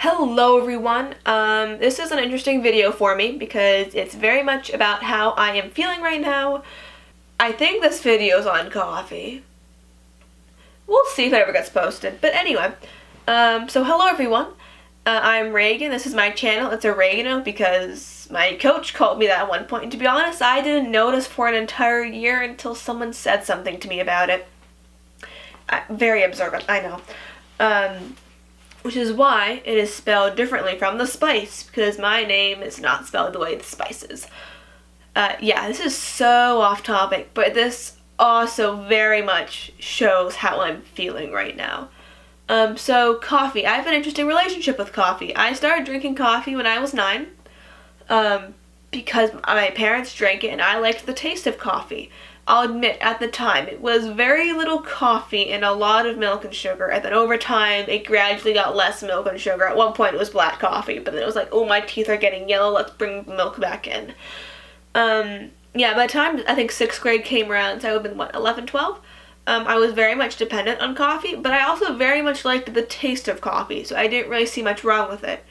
Hello everyone. This is an interesting video for me because it's very much about how I am feeling right now. I think this video is on coffee. We'll see if it ever gets posted. But anyway, so hello everyone. I'm Reagan. This is my channel. It's oregano because my coach called me that at one point. And to be honest, I didn't notice for an entire year until someone said something to me about it. Very observant, I know. Which is why it is spelled differently from the spice, because my name is not spelled the way the spice is. Yeah, this is so off topic, but this also very much shows how I'm feeling right now. So coffee. I have an interesting relationship with coffee. I started drinking coffee when I was 9, because my parents drank it and I liked the taste of coffee. I'll admit, at the time, it was very little coffee and a lot of milk and sugar, and then over time, it gradually got less milk and sugar. At one point, it was black coffee, but then it was like, oh, my teeth are getting yellow, let's bring the milk back in. Yeah, by the time, I think 6th grade came around, so I would have been, 11, 12? I was very much dependent on coffee, but I also very much liked the taste of coffee, so I didn't really see much wrong with it.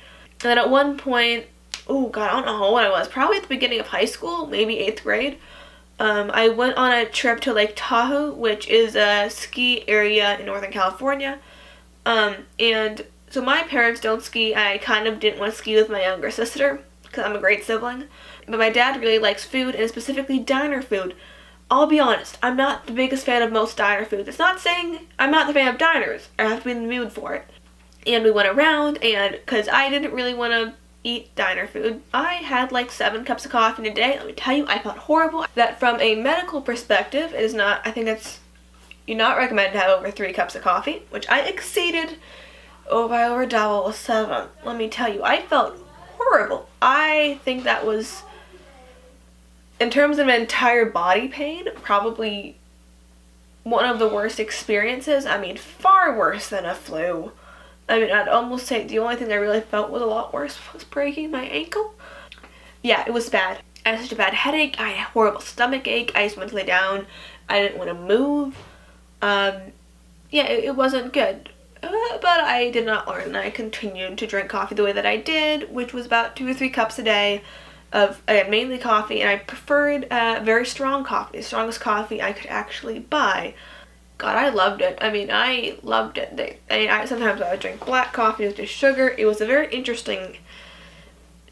And then at one point, oh, God, I don't know how old I was, probably at the beginning of high school, maybe 8th grade, I went on a trip to Lake Tahoe, which is a ski area in Northern California, and so my parents don't ski. I kind of didn't want to ski with my younger sister, because I'm a great sibling, but my dad really likes food, and specifically diner food. I'll be honest, I'm not the biggest fan of most diner food. It's not saying I'm not the fan of diners. I have to be in the mood for it. And we went around, and because I didn't really want to eat diner food, I had like 7 cups of coffee in a day. Let me tell you, I felt horrible. That from a medical perspective, it is not, I think you're not recommended to have over 3 cups of coffee, which I exceeded by over double, 7. Let me tell you, I felt horrible. I think that was, in terms of entire body pain, probably one of the worst experiences. I mean, far worse than a flu. I mean, I'd almost say the only thing I really felt was a lot worse was breaking my ankle. Yeah, it was bad. I had such a bad headache. I had a horrible stomach ache. I just went to lay down. I didn't want to move. Yeah, it wasn't good. But I did not learn. I continued to drink coffee the way that I did, which was about 2 or 3 cups a day of mainly coffee. And I preferred very strong coffee, the strongest coffee I could actually buy. God, I loved it. I mean, I loved it. Sometimes I would drink black coffee with just sugar. It was a very interesting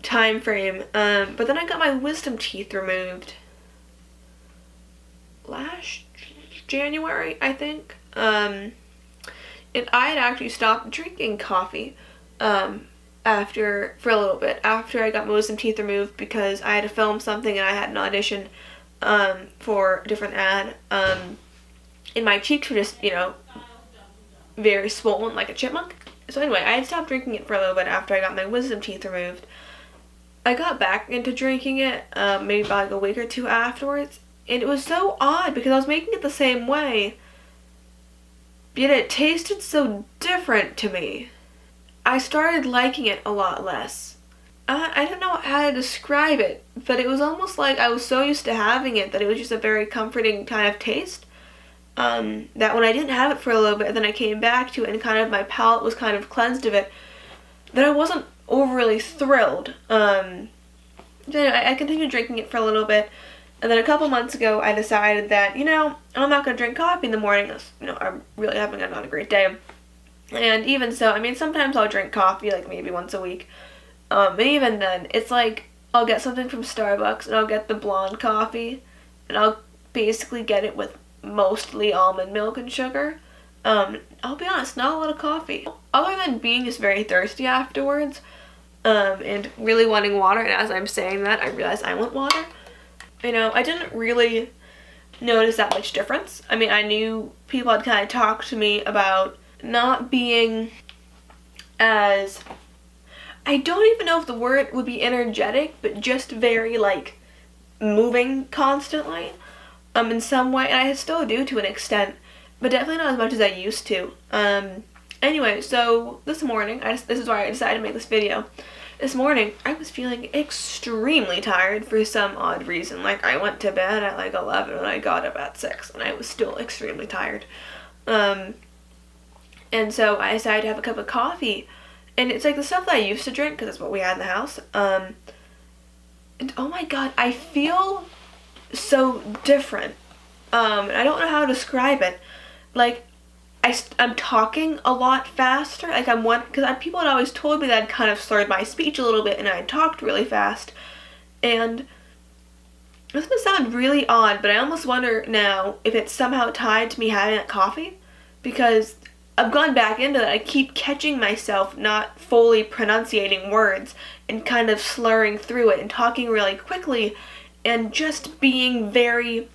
time frame. But then I got my wisdom teeth removed last January, I think. And I had actually stopped drinking coffee for a little bit after I got my wisdom teeth removed, because I had to film something and I had an audition for a different ad. And my cheeks were just, very swollen like a chipmunk. So anyway, I had stopped drinking it for a little bit after I got my wisdom teeth removed. I got back into drinking it maybe about like a week or 2 afterwards. And it was so odd because I was making it the same way, yet it tasted so different to me. I started liking it a lot less. I don't know how to describe it, but it was almost like I was so used to having it that it was just a very comforting kind of taste. That when I didn't have it for a little bit, and then I came back to it and kind of my palate was kind of cleansed of it, that I wasn't overly thrilled. So anyway, I continued drinking it for a little bit, and then a couple months ago I decided that, I'm not going to drink coffee in the morning. I'm really having not a great day. And even so, I mean, sometimes I'll drink coffee, like maybe once a week. But even then, it's like, I'll get something from Starbucks, and I'll get the blonde coffee, and I'll basically get it with mostly almond milk and sugar. I'll be honest, not a lot of coffee. Other than being just very thirsty afterwards, and really wanting water, and as I'm saying that, I realize I want water. I didn't really notice that much difference. I mean, I knew people had kind of talked to me about not being as, I don't even know if the word would be energetic, but just very, moving constantly. In some way, and I still do to an extent, but definitely not as much as I used to. Anyway, so this morning, this is why I decided to make this video. This morning, I was feeling extremely tired for some odd reason. I went to bed at 11 and I got up at 6, and I was still extremely tired. And so I decided to have a cup of coffee, And it's like the stuff that I used to drink because that's what we had in the house. And oh my god, I feel so different. I don't know how to describe it. Like, I'm talking a lot faster. Like, because people had always told me that I'd kind of slurred my speech a little bit and I talked really fast. And this gonna sound really odd, but I almost wonder now if it's somehow tied to me having that coffee, because I've gone back into that. I keep catching myself not fully pronunciating words and kind of slurring through it and talking really quickly and just being very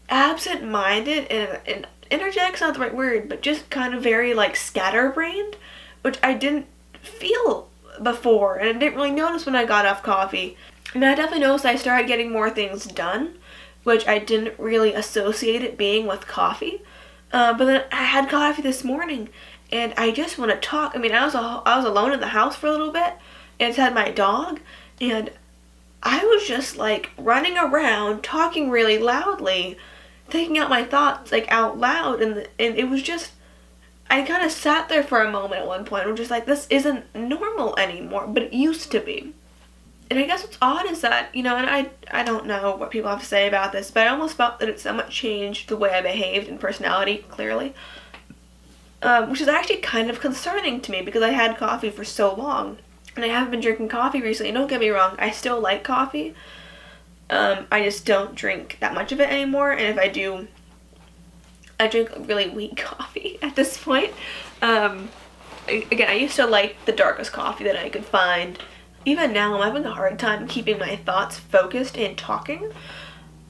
absent-minded and energetic's not the right word, but just kind of very like scatterbrained, which I didn't feel before and I didn't really notice when I got off coffee. And I definitely noticed I started getting more things done, which I didn't really associate it being with coffee. But then I had coffee this morning, and I just want to talk. I mean, I was alone in the house for a little bit, and I had my dog, and I was just like running around, talking really loudly, thinking out my thoughts like out loud, and it was just, I kind of sat there for a moment at one point, and was just like, this isn't normal anymore, but it used to be. And I guess what's odd is that, and I don't know what people have to say about this, but I almost felt that it somewhat changed the way I behaved in personality, clearly. Which is actually kind of concerning to me because I had coffee for so long. And I haven't been drinking coffee recently. Don't get me wrong, I still like coffee. I just don't drink that much of it anymore. And if I do, I drink really weak coffee at this point. Again, I used to like the darkest coffee that I could find. Even now, I'm having a hard time keeping my thoughts focused and talking.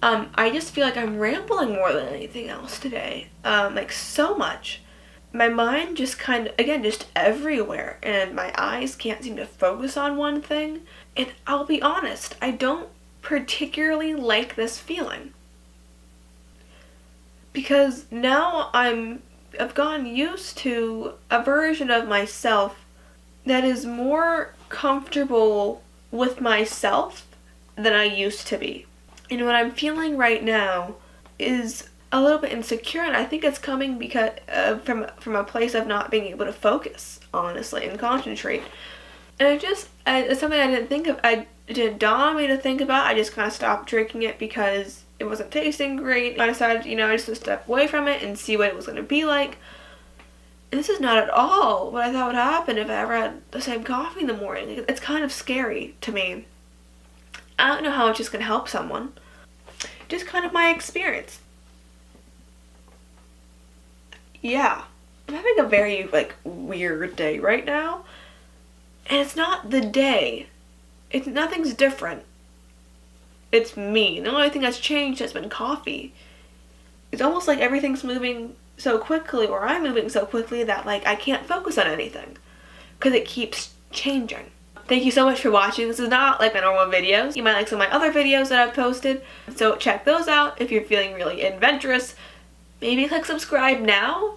I just feel like I'm rambling more than anything else today. Like, so much. My mind just kind of, again, just everywhere. And my eyes can't seem to focus on one thing. And I'll be honest, I don't particularly like this feeling. Because now I've gotten used to a version of myself that is more comfortable with myself than I used to be. And what I'm feeling right now is a little bit insecure, and I think it's coming because from a place of not being able to focus, honestly, and concentrate. And it's something it didn't dawn on me to think about. I just kind of stopped drinking it because it wasn't tasting great. I decided, just to step away from it and see what it was going to be like. And this is not at all what I thought would happen if I ever had the same coffee in the morning. It's kind of scary to me. I don't know how it's just going to help someone. Just kind of my experience. Yeah. I'm having a very, weird day right now. And it's not the day. Nothing's different. It's me. The only thing that's changed has been coffee. It's almost like everything's moving so quickly, or I'm moving so quickly that I can't focus on anything because it keeps changing. Thank you so much for watching. This is not like my normal videos. You might like some of my other videos that I've posted, so check those out if you're feeling really adventurous. Maybe click subscribe now.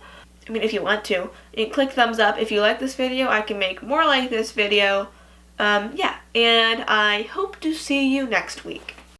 I mean, if you want to. And click thumbs up if you like this video. I can make more like this video. Yeah, and I hope to see you next week.